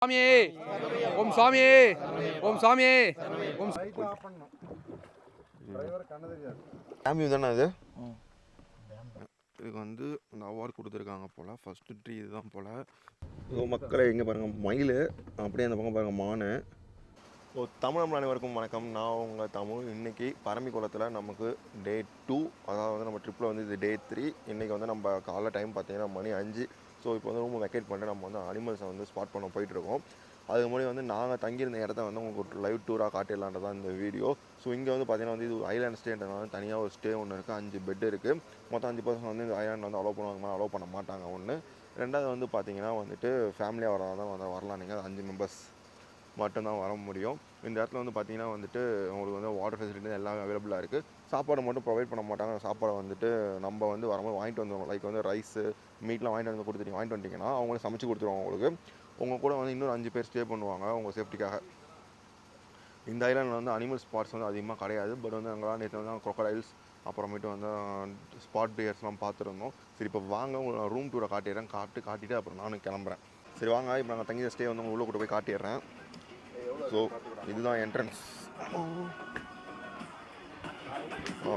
சாமியே ஓம் சாமியே ஓம் சாமியே ஓம் ஃபேமிலி தானே அது. இதுக்கு வந்து அந்த அவார்டு கொடுத்துருக்காங்க போல். ஃபஸ்ட்டு ட்ரீ இதுதான் போல். மக்களை இங்கே பாருங்கள் மயில், அப்படியே அந்த பக்கம் பாருங்கள் மானு. தமிழ் அனைவருக்கும் வணக்கம். நான் உங்கள் தமிழ். இன்றைக்கி பரம்பிக்குளத்தில் நமக்கு டே 2, அதாவது நம்ம ட்ரிப்பில் வந்து இது டே 3. இன்றைக்கி வந்து நம்ம காலைல டைம் பார்த்தீங்கன்னா மணி 5. ஸோ இப்போ வந்து ரூம் வெக்கேட் பண்ணிட்டு நம்ம வந்து அனிமல்ஸை வந்து ஸ்பாட் பண்ண போயிட்டுருக்கோம். அதுக்கு முன்னாடி வந்து நாங்கள் தங்கியிருந்த இடத்த வந்து உங்களுக்கு ஒரு லைவ் டூராக காட்டிடலான்றது தான் இந்த வீடியோ. ஸோ இங்கே வந்து பார்த்தீங்கன்னா வந்து இது ஐலாண்ட் ஸ்டேன்றதுனால தனியாக ஒரு ஸ்டே ஒன்று இருக்குது. 5 பெட் இருக்குது. மொத்தம் 5 பர்சன் வந்து இந்த ஐலாண்ட் வந்து அலோவ் பண்ணுவாங்க, அலோவ் பண்ண மாட்டாங்க ஒன்று. ரெண்டாவது வந்து பார்த்தீங்கன்னா வந்துட்டு ஃபேமிலியாக வரதான் வந்து வரலாம். நீங்கள் 5 மெம்பர்ஸ் மட்டும்தான் வர முடியும். இந்த இடத்துல வந்து பார்த்திங்கன்னா வந்துட்டு உங்களுக்கு வந்து வாட்டர் ஃபெசிலிட்டி எல்லாமே அவைலபிளாக இருக்குது. சாப்பாடு மட்டும் ப்ரொவைட் பண்ண மாட்டாங்க. சாப்பாடை வந்துட்டு நம்ம வந்து வரும்போது வாங்கிட்டு வந்துடுவோம். லைக் வந்து ரைஸு மீட்லாம் வாங்கிட்டு வந்துட்டிங்கன்னா அவங்களே சமைச்சு கொடுத்துருவாங்க உங்களுக்கு. உங்கள் கூட வந்து இன்னொரு 5 பேர் ஸ்டே பண்ணுவாங்க உங்கள் சேஃப்டிக்காக. இந்த ஐலாண்டில் வந்து அனிமல் ஸ்பாட்ஸ் வந்து அதிகமாக கிடையாது. பட் வந்து அங்கெல்லாம் நேற்று வந்து க்ரொக்கடைல்ஸ் அப்புறமேட்டு வந்து ஸ்பாட் பியர்ஸ்லாம் பார்த்துருந்தோம். சரி இப்போ வாங்க உங்களை ரூம் டூரை காட்டிட்டு அப்புறம் நானும் கிளம்புறேன். சரி வாங்க, இப்போ நாங்கள் தங்கிய ஸ்டே வந்து உள்ளே கூட்டு போய் காட்டிடுறேன். ஸோ இதுதான் என்ட்ரன்ஸ்.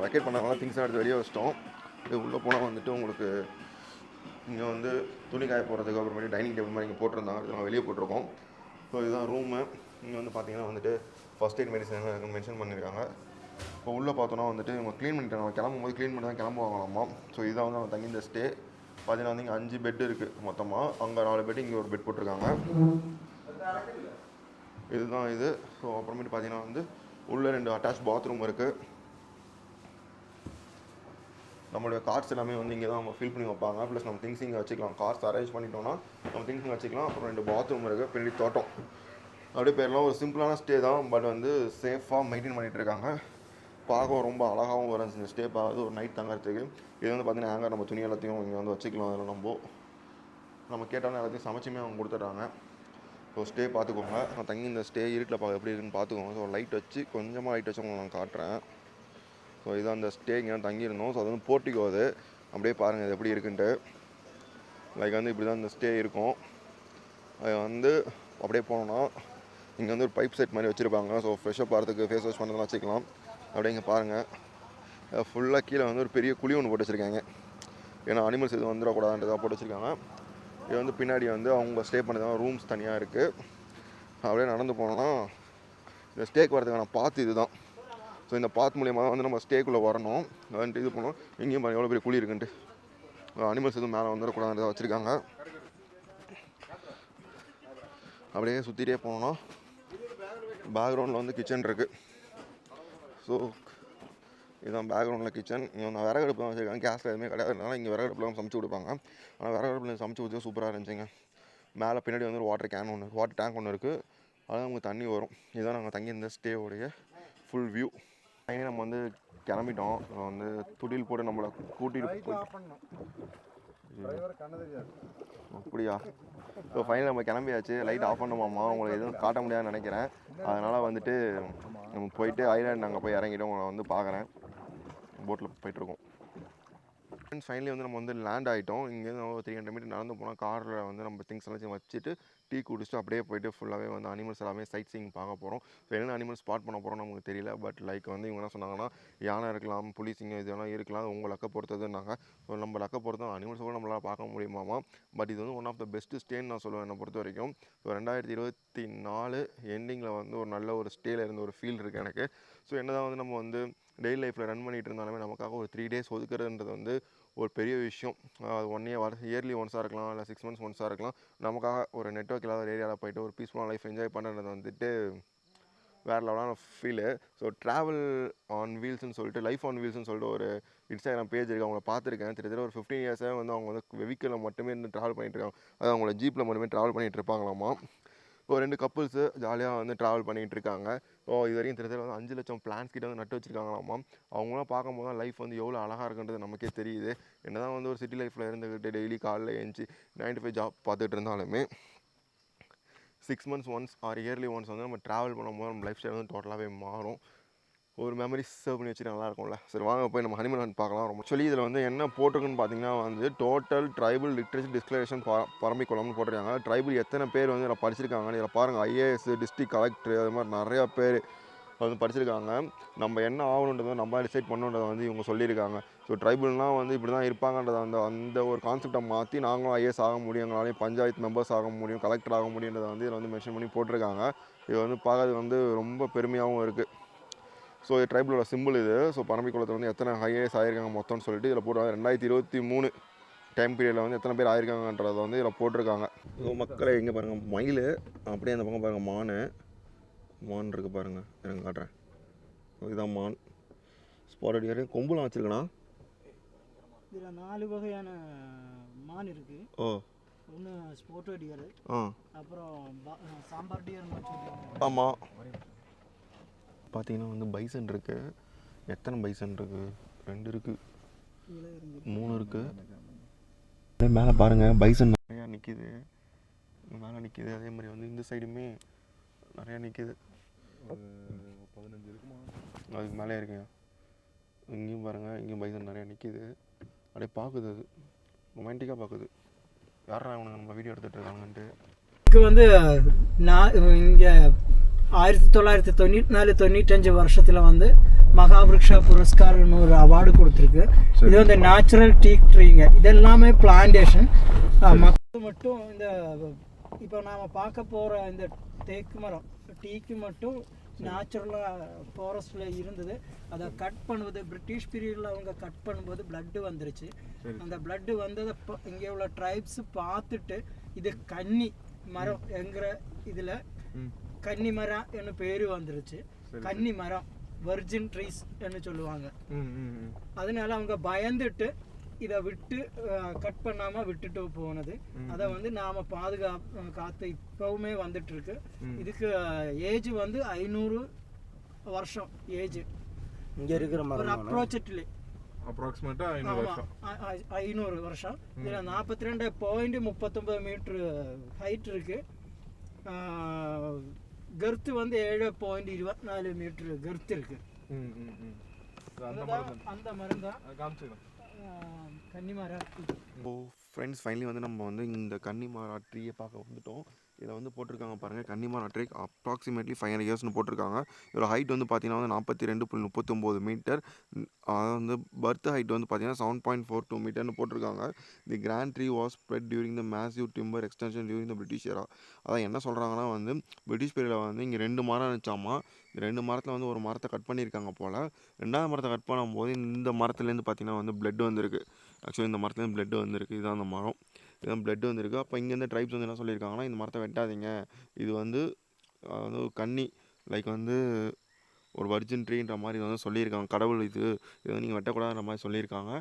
வெக்கேட் பண்ணாங்களா திங்ஸ்லாம் எடுத்து வெளியே வச்சிட்டோம். இது உள்ளே போனால் வந்துட்டு உங்களுக்கு இங்கே வந்து துணி காய போடுறதுக்கு அப்புறமேட்டு டைனிங் டேபிள் மாதிரி இங்கே போட்டிருந்தாங்க. இது நாங்கள் வெளியே போட்டிருக்கோம். ஸோ இதுதான் ரூமு. இங்கே வந்து பார்த்தீங்கன்னா வந்துட்டு ஃபஸ்ட் எய்ட் மெடிசன் மென்ஷன் பண்ணியிருக்காங்க. இப்போ உள்ளே பார்த்தோன்னா வந்துட்டு இவங்க க்ளீன் பண்ணிட்டு நம்ம கிளம்பும்போது க்ளீன் பண்ணி தான் கிளம்புவாங்களாமா. ஸோ இதான் வந்து நம்ம தங்கி இந்த ஸ்டே பார்த்தீங்கன்னா வந்து இங்கே 5 பெட் இருக்குது மொத்தமாக. அங்கே 4 பெட்டு, இங்கே ஒரு பெட் போட்டிருக்காங்க. இதுதான் இது. ஸோ அப்புறமேட்டு பார்த்தீங்கன்னா வந்து உள்ளே 2 அட்டாச் பாத்ரூம் இருக்குது. நம்மளுடைய கார்ஸ் எல்லாமே வந்து இங்கே தான் நம்ம ஃபில் பண்ணி வைப்பாங்க. ப்ளஸ் நம்ம திங்ஸ் இங்கே வச்சுக்கலாம். கார்ஸ் அரேஞ்ச் பண்ணிட்டோம்னா நம்ம திங்ஸ் இங்கே வச்சுக்கலாம். அப்புறம் 2 பாத்ரூம் இருக்குது, பின்னாடி தோட்டம். அப்படியே பேரெலாம் ஒரு சிம்பிளான ஸ்டே தான். பட் வந்து சேஃபாக மெயின்டைன் பண்ணிகிட்டு இருக்காங்க. பார்க்கவும் ரொம்ப அழகாகவும் இருந்துச்சு இந்த ஸ்டே பார்க்குறது. ஒரு நைட் தங்கறதுக்கு இது வந்து பார்த்திங்கன்னா ஹேங்கர், நம்ம துணி எல்லாத்தையும் இங்கே வந்து வச்சுக்கலாம். அதில் நம்ம கேட்டாலும் எல்லாத்தையும் சமைச்சுமே அவங்க கொடுத்துட்றாங்க. ஸோ ஸ்டே பார்த்துக்கோங்க. நான் தங்கி இந்த ஸ்டே இருட்டில் பார்க்க எப்படி இருக்குன்னு பார்த்துக்கோங்க. ஸோ லைட் வச்சு கொஞ்சமாக லைட் வச்சு உங்களுக்கு நான் காட்டுறேன். ஸோ இதான் அந்த ஸ்டே இங்கே தங்கியிருந்தோம். ஸோ அது வந்து போர்ட்டிகோ. அது அப்படியே பாருங்கள் இது எப்படி இருக்குன்ட்டு. லைக் வந்து இப்படி தான் இந்த ஸ்டே இருக்கும். அது வந்து அப்படியே போனோன்னா இங்கே வந்து ஒரு பைப் செட் மாதிரி வச்சுருப்பாங்க. ஸோ ஃப்ரெஷ்ஷாக பார்த்துக்கு ஃபேஸ் வாஷ் பண்ணுறதுலாம் வச்சுக்கலாம். அப்படியே இங்கே பாருங்கள், ஃபுல்லாக கீழே வந்து ஒரு பெரிய குழி ஒன்று போட்டு வச்சுருக்காங்க. ஏன்னா அனிமல்ஸ் எதுவும் வந்துடக்கூடாதுன்றதாக போட்டு வச்சுருக்காங்க. இது வந்து பின்னாடி வந்து அவங்க ஸ்டே பண்ணதான் ரூம்ஸ் தனியாக இருக்குது. அப்படியே நடந்து போனோன்னா இந்த ஸ்டேக்கு வரதுக்கான பாத்து இது தான். ஸோ இந்த பாத் மூலியமாக தான் வந்து நம்ம ஸ்டேக்குள்ளே வரணும். வந்துட்டு இது பண்ணோம். இங்கேயும் எவ்வளோ பெரிய குழி இருக்குன்ட்டு. அனிமல்ஸ் எதுவும் மேலே வந்துடக்கூடாதுன்றதாக வச்சுருக்காங்க. அப்படியே சுற்றிட்டே போனோன்னா பேக்ரவுண்டில் வந்து கிச்சன் இருக்குது. ஸோ இதுதான் பேக்ரவுண்டில் கிச்சன். இங்கே வந்து விறகடுப்பு தான் வச்சுருக்காங்க. கேஸில் எதுவுமே கிடையாதுனால இங்கே விறகடுப்புலாம் சமைச்சு கொடுப்பாங்க. ஆனால் விறகடுப்பில் சமைச்சு கொடுத்து சூப்பராக இருந்துச்சுங்க. மேலே பின்னாடி வந்து ஒரு வாட்டர் டேங்க் ஒன்று இருக்குது. அதான் உங்களுக்கு தண்ணி வரும். இதுதான் நாங்கள் தங்கியிருந்த ஸ்டேவோடைய ஃபுல் வியூ. ஃபைனலி நம்ம வந்து கிளம்பிட்டோம். வந்து துடில் போட்டு நம்மளை கூட்டிகிட்டு அப்படியா. ஸோ ஃபைனல் நம்ம கிளம்பியாச்சு. லைட் ஆஃப் பண்ணுமாம்மா, உங்களுக்கு எதுவும் காட்ட முடியாதுன்னு நினைக்கிறேன். அதனால் வந்துட்டு நம்ம போயிட்டு ஐலாண்ட் நாங்கள் போய் இறங்கிட்டு உங்களை வந்து பார்க்குறேன். போட்டில் போயிட்டுருக்கோம். ஃப்ரெண்ட்ஸ் ஃபைனலி வந்து நம்ம வந்து லேண்ட் ஆகிட்டோம். இங்கேருந்து 300 மீட்டர் நடந்து போனால் காரில் வந்து நம்ம திங்ஸ் எல்லாம் வச்சுட்டு டீ குடிச்சிட்டு அப்படியே போயிட்டு ஃபுல்லாகவே வந்து அனிமல்ஸ் எல்லாமே சைட் சீயிங் பார்க்க போகிறோம். ஸோ என்ன அனிமல்ஸ் ஸ்பாட் பண்ண போகிறோம் நமக்கு தெரியல. பட் லைக் வந்து இவங்க என்ன சொன்னாங்கன்னா யானை இருக்கலாம், புலி, சிங்கம் இதெல்லாம் இருக்கலாம். உங்கள் லக்கை பொறுத்ததுன்னாங்க. ஸோ நம்ம லக்கை பொறுத்தோம் அனிமல்ஸ் கூட நம்மளால் பார்க்க முடியுமாமா. பட் இது வந்து ஒன் ஆஃப் த பெஸ்ட்டு ஸ்டேன்னு நான் சொல்லுவேன் என்னை பொறுத்த வரைக்கும். ஸோ 2024 எண்டிங்கில் வந்து ஒரு நல்ல ஒரு ஸ்டேயில் இருந்த ஒரு ஃபீல் இருக்குது எனக்கு. ஸோ என்ன தான் வந்து நம்ம வந்து டெய்லி லைஃப்பில் ரன் பண்ணிகிட்டு இருந்தாலுமே நமக்காக ஒரு 3 days ஒதுக்குறதுன்றது வந்து ஒரு பெரிய விஷயம். அது 1 year இயர்லி ஒன்ஸாக இருக்கலாம், இல்லை 6 months ஒன்ஸாக இருக்கலாம். நமக்காக ஒரு நெட்வொர்க் இல்லாத ஒரு ஏரியாவில் போய்ட்டு ஒரு பீஸ்ஃபுல்லான லைஃப் என்ஜாய் பண்ணுறது வந்துட்டு வேறு லெவலான ஃபீலு. ஸோ ட்ராவல் ஆன் வீல்ஸ்னு சொல்லிட்டு லைஃப் ஆன் வீல்ஸ்னு சொல்லிட்டு ஒரு இன்ஸ்டாகிராம் பேஜ் இருக்குது. அவங்கள பார்த்துருக்கேன். கிட்டத்தட்ட ஒரு 15 years வந்து அவங்க வந்து வெஹிக்கிளில் மட்டுமே இருந்து ட்ராவல் பண்ணிகிட்டு இருக்காங்க. அது அவங்கள ஜீப்பில் மட்டுமே ட்ராவல் பண்ணிகிட்டு இருப்பாங்களாமா. இப்போ 2 கப்புள்ஸு ஜாலியாக வந்து ட்ராவல் பண்ணிகிட்டு இருக்காங்க. இது வரைக்கும் கிட்டத்தட்ட வந்து 5 லட்சம் பிளான்ஸ் கிட்ட வந்து நட்டு வச்சுருக்காங்களாமா. அவங்களாம் பார்க்கும்போது தான் லைஃப் வந்து எவ்வளோ அழகாக இருக்குன்றது நமக்கே தெரியுது. என்ன தான் வந்து ஒரு சிட்டி லைஃப்பில் இருந்துக்கிட்டு டெய்லி காலையில் எழுந்துச்சி 9 to 5 ஜாப் பார்த்துட்டு இருந்தாலுமே 6 months once or yearly once வந்து நம்ம ட்ராவல் பண்ணும்போது நம்ம லைஃப் ஸ்டைல் வந்து டோட்டலாகவே மாறும். ஒரு மெமரிஸ் சேவ் பண்ணி வச்சுட்டு நல்லா இருக்கும்ல. சரி வாங்க போய் நம்ம ஹனிமூன் ஹண்ட் பார்க்கலாம். ரொம்ப சொல்லி இதில் வந்து என்ன போட்டிருக்குன்னு பார்த்தீங்கன்னா வந்து டோட்டல் ட்ரைபல் லிட்ரேச்சர் டிஸ்கிளரேஷன் பரம்பிக்குளம்னு போட்டிருக்காங்க. ட்ரைபல் எத்தனை பேர் வந்து இதில் படிச்சிருக்காங்கன்னு இதில் பாருங்கள். ஐஏஎஸ், டிஸ்ட்ரிக்ட் கலெக்டர், அது மாதிரி நிறையா பேர் வந்து படிச்சிருக்காங்க. நம்ம என்ன ஆகணுன்றதை நம்ம டிசைட் பண்ணுன்றதை வந்து இவங்க சொல்லியிருக்காங்க. ஸோ ட்ரைபல்னால் வந்து இப்படி தான் இருப்பாங்கன்றத அந்த ஒரு கான்செப்டை மாற்றி நாங்களும் ஐஏஎஸ் ஆக முடியும், எங்களாலையும் பஞ்சாயத்து மெம்பர்ஸ் ஆக முடியும், கலெக்டர் ஆக முடியுன்றதை வந்து இதில் வந்து மென்ஷன் பண்ணி போட்டிருக்காங்க. இது வந்து பார்க்கறது வந்து ரொம்ப பெருமையாகவும் இருக்குது. ஸோ இது ட்ரைபலோட சிம்பிள் இது. ஸோ பரம்பிக்குளத்தில் வந்து எத்தனை ஐஏஎஸ் ஆகிருக்காங்க மொத்தம்னு சொல்லிட்டு இதில் போடுறாங்க. 2023 டைம் பீரியடில் வந்து எத்தனை பேர் ஆயிருக்காங்கன்றதை வந்து இதில் போட்டிருக்காங்க. ஸோ மக்களை எங்கே பாருங்கள், மயில் அப்படியே அந்த பக்கம் பாருங்கள், மான் இருக்குது பாருங்கள், எனக்கு காட்டுறேன். இதுதான் மான். ஸ்பாட்டட் டியர் கொம்புலாம் வச்சுருக்கேண்ணா. இதில் 4 வகையான மான் இருக்குது. ஓ, ஒன்று ஸ்பாட்டட் டியர், அப்புறம் சாம்பார் டியர்னு வச்சுருக்காங்க. ஆமாம், பார்த்தீங்கன்னா வந்து பைசன் இருக்குது. எத்தனை பைசன் இருக்குது? 2 இருக்குது, 3 இருக்குது. மேலே பாருங்கள் பைசன் நிறையா நிற்கிது, மேலே நிற்கிது. அதே மாதிரி வந்து இந்த சைடுமே நிறையா நிற்கிது. 15 இருக்குமா, அதுக்கு மேலே இருக்குங்க. இங்கேயும் பாருங்கள், இங்கேயும் பைசன் நிறையா நிற்கிது. அப்படியே பார்க்குது, அது ரொமான்டிக்காக பார்க்குது. யாரா அவனுங்க நம்ம வீடியோ எடுத்துகிட்டு இருக்காங்கன்ட்டு. இதுக்கு வந்து நான் இங்கே 1994-95 வருஷத்தில் வந்து மகாவிருக்ஷா புரஸ்கார்னு ஒரு அவார்டு கொடுத்துருக்கு. இது வந்து நேச்சுரல் டீக் ட்ரீங்க. இதெல்லாமே பிளான்டேஷன். மக்கள் மட்டும் இந்த இப்போ நாம் பார்க்க போகிற இந்த தேக்கு மரம், டீக்கு மட்டும் நேச்சுரலாக ஃபாரஸ்ட்டில் இருந்தது. அதை கட் பண்ணுவது பிரிட்டிஷ் பீரியடில் அவங்க கட் பண்ணும்போது பிளட்டு வந்துருச்சு. அந்த பிளட்டு வந்ததை இங்கே உள்ள ட்ரைப்ஸ் பார்த்துட்டு இது கன்னி மரம் என்கிற இதில் கன்னி மரம் என்ன பேர் வந்துருச்சு. கன்னி மரம், வர்ஜின் ட்ரீஸ் என்று சொல்லுவாங்க. அதனால அவங்க பயந்துட்டு இதை விட்டு கட் பண்ணாமல் விட்டுட்டு போனது. அதை வந்து நாம் காத்து இப்போவுமே வந்துட்டு இருக்கு. இதுக்கு ஏஜ் வந்து 500 வருஷம் ஏஜ் இங்கே இருக்கிற ஒரு அப்ரோச்சட்லி அப்ராக்சிமேட்டா 500 வருஷம். இதில் 42.39 மீட்டர் ஹைட் இருக்கு. கர்த்து வந்து 7.24 மீட்டர் கர்த்து இருக்கு. அந்த மரம் தான் கன்னிமரம். ஓ ஃப்ரெண்ட்ஸ், ஃபைனலி வந்து நம்ம வந்து இந்த கன்னிமரா ட்ரீயை பார்க்க வந்துட்டோம். இதில் வந்து போட்டிருக்காங்க பாருங்கள், கன்னிமரா ட்ரீ அப்ராக்சிமேட்லி 500 இயர்ஸ்னு போட்டிருக்காங்க. இதோட ஹைட் வந்து பார்த்தீங்கன்னா வந்து 42.39 மீட்டர். அதாவது வந்து பர்த் ஹைட் வந்து பார்த்தீங்கன்னா 7.42 மீட்டர்னு போட்டிருக்காங்க. The grand tree was spread during the massive timber extension during the British era. அதான் என்ன சொல்கிறாங்கன்னா வந்து பிரிட்டிஷ் பீரியடில் வந்து இங்கே 2 மரம் இருந்துச்சாமா. இந்த 2 மரத்தில் வந்து ஒரு மரத்தை கட் பண்ணியிருக்காங்க போல். 2ஆவது மரத்தை கட் பண்ணும்போது இந்த மரத்துலேருந்து பார்த்தீங்கன்னா வந்து பிளட் வந்துருக்கு. ஆக்சுவலி இந்த மரத்துலேருந்து பிளட் வந்துருக்கு. இதுதான் அந்த மரம், இதுதான் பிளட் வந்துருக்கு. அப்போ இங்கேருந்து ட்ரைப்ஸ் வந்து என்ன சொல்லியிருக்காங்கன்னா, இந்த மரத்தை வெட்டாதீங்க, இது வந்து கன்னி லைக் வந்து ஒரு வர்ஜின் ட்ரீன்ற மாதிரி இதை வந்து சொல்லியிருக்காங்க. கடவுள் இது வந்து நீங்கள் வெட்டக்கூடாதுன்ற மாதிரி சொல்லியிருக்காங்க.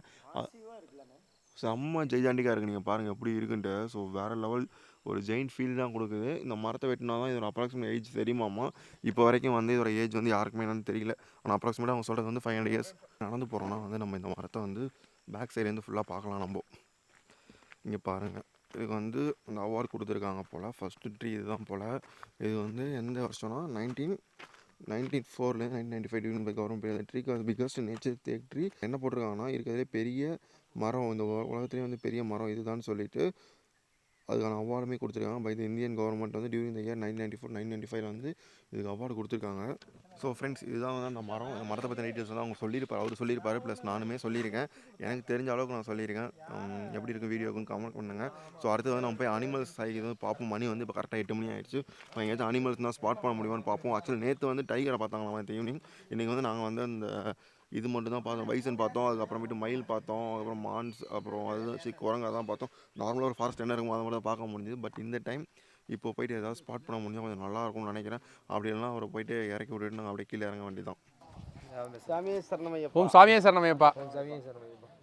செம்ம ஜெய்ஜாண்டிக்காக இருக்குது. நீங்கள் பாருங்கள் எப்படி இருக்குன்ட்டு. ஸோ வேறு லெவல் ஒரு ஜெயின் ஃபீல் தான் கொடுக்குது. இந்த மரத்தை வெட்டினா தான் இதோட அப்ராக்சிமேட் ஏஜ் தெரியுமாமா. இப்போ வரைக்கும் வந்து இதோட ஏஜ் வந்து யாருக்குமே என்னன்னு தெரியல. ஆனால் அப்ராக்சிமேட்டாக அவங்க சொல்கிறது வந்து 500 இயர்ஸ். நடந்து போகிறோன்னா வந்து நம்ம இந்த மரத்தை வந்து பேக் சைட்லேருந்து ஃபுல்லாக பார்க்கலாம். நம்ம இங்கே பாருங்கள், இதுக்கு வந்து அந்த அவார்டு கொடுத்துருக்காங்க போல். ஃபஸ்ட்டு ட்ரீ இதுதான் போல். இது வந்து எந்த வருஷம்னா 1994 1995 during by government period. Tree was biggest nature teak tree. என்ன போட்டிருக்காங்கன்னா, இருக்கிறதுலே பெரிய மரம், இந்த உலகத்துலேயே வந்து பெரிய மரம் இதுதான் சொல்லிட்டு அதுக்கான அவார்டுமே கொடுத்துருக்காங்க பை த இந்தியன் கவர்மெண்ட் வந்து டியூரிங் த இயர் 1994-1995 வந்து இதுக்கு அவார்டு கொடுத்துருக்காங்க. ஸோ ஃப்ரெண்ட்ஸ், இதுதான் வந்து அந்த மரம். இந்த மரத்தை பற்றி டீட்டெயில்ஸ் வந்து அவங்க சொல்லியிருப்பார், அவர் சொல்லியிருப்பார், ப்ளஸ் நானுமே சொல்லியிருக்கேன். எனக்கு தெரிஞ்ச அளவுக்கு நான் சொல்லியிருக்கேன். எப்படி இருக்கும் வீடியோக்குன்னு கமெண்ட் பண்ணுங்கள். ஸோ அடுத்து வந்து நம்ம போய் அனிமல்ஸ் இது வந்து பார்ப்போம். மணி வந்து இப்போ கரெக்டாக 8 மணி ஆயிடுச்சு. இப்போ எங்கேயாச்சும் அனிமல்ஸ் தான் ஸ்பாட் பண்ண முடியுமான்னு பார்ப்போம். ஆக்சுவலி நேற்று வந்து டைகரை பார்த்தாங்களா இந்த ஈவினிங். இன்றைக்கி வந்து நாங்கள் வந்து அந்த இது மட்டும் தான் பார்த்தோம். பைசன் பார்த்தோம், அதுக்கப்புறமேட்டு மயில் பார்த்தோம், அதுக்கப்புறம் மான்ஸ், அப்புறம் அது குரங்கா தான் பார்த்தோம். நார்மலாக ஒரு ஃபாரஸ்ட் என்ன இருக்கும் அதை மட்டும் பார்க்க முடிஞ்சுது. பட் இந்த டைம் இப்போ போய்ட்டு ஏதாவது ஸ்பாட் பண்ண முடிஞ்சால் கொஞ்சம் நல்லாயிருக்கும்னு நினைக்கிறேன். அப்படி இல்லைனா அவரை போயிட்டு இறக்கி விட்டுட்டு நாங்கள் அப்படியே கீழே இறங்க வேண்டியதான். சாமியே சரணமையப்பா.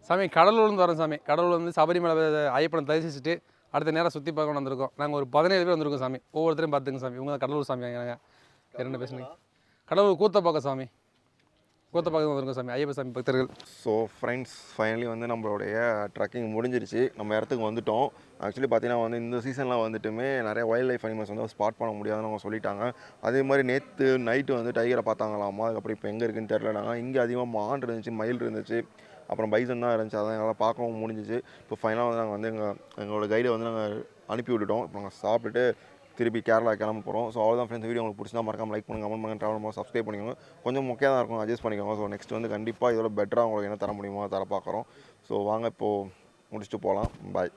சாமி கடலூர்லேருந்து வரோம் சாமி. கடலூர் வந்து சபரிமலை ஐயப்பனை தரிசிச்சுட்டு அடுத்த நேரம் சுற்றி பார்க்க வந்திருக்கோம். நாங்கள் ஒரு 17 பேர் வந்திருக்கோம் சாமி. ஒவ்வொருத்தரையும் பார்த்துங்க சாமி. இவங்க கடலூர் சாமி. நாங்கள் 2 பேசுனீங்க. கடலூர் கூத்தப்பாக்கம் சாமி. கோத்தப்பாக்கம் வந்திருக்கோம் சாமி, ஐயப்ப சாமி பக்தர்கள். ஸோ ஃப்ரெண்ட்ஸ், ஃபைனலி வந்து நம்மளுடைய ட்ரக்கிங் முடிஞ்சிருச்சு. நம்ம இடத்துக்கு வந்துட்டோம். ஆக்சுவலி பார்த்தீங்கன்னா வந்து இந்த சீசனில் வந்துட்டுமே நிறைய வைல்ட் லைஃப் அனிமல்ஸ் வந்து ஸ்பாட் பண்ண முடியாதுன்னு அவங்க சொல்லிட்டாங்க. அதே மாதிரி நேற்று நைட்டு வந்து டைகரை பார்த்தாங்களாமா. அதுக்கப்புறம் இப்போ எங்கே இருக்குன்னு தெரிலனாங்க. இங்கே அதிகமாக மான் இருந்துச்சு, மயில் இருந்துச்சு, அப்புறம் பைசன் தான் இருந்துச்சு. அதான் எங்களால் பார்க்கவும் முடிஞ்சிச்சு. இப்போ ஃபைனலாக வந்து நாங்கள் வந்து எங்களோட கைடை வந்து நாங்கள் அனுப்பி விட்டுட்டோம். இப்போ நாங்கள் சாப்பிட்டுட்டு திருப்பி கேரளா கிளம்ப போகிறோம். ஸோ அவ்வளோதான் ஃப்ரெண்ட்ஸ். வீடியோ உங்களுக்கு பிடிச்சா மறக்காம லைக் பண்ணுங்கள், கமெண்ட் பண்ணுங்கள், ட்ராவல் பண்ணுங்கள், சப்ஸ்கிரைப் பண்ணிக்கோங்க. கொஞ்சம் முக்கியம் தான் இருக்கும், அட்ஜஸ்ட் பண்ணிக்கோங்க. ஸோ நெக்ஸ்ட் வந்து கண்டிப்பாக இதோட பெட்டராக உங்களுக்கு என்ன தர முடியுமோ தர பார்க்குறோம். ஸோ வாங்க இப்போது முடிச்சுட்டு போகலாம். பாய்.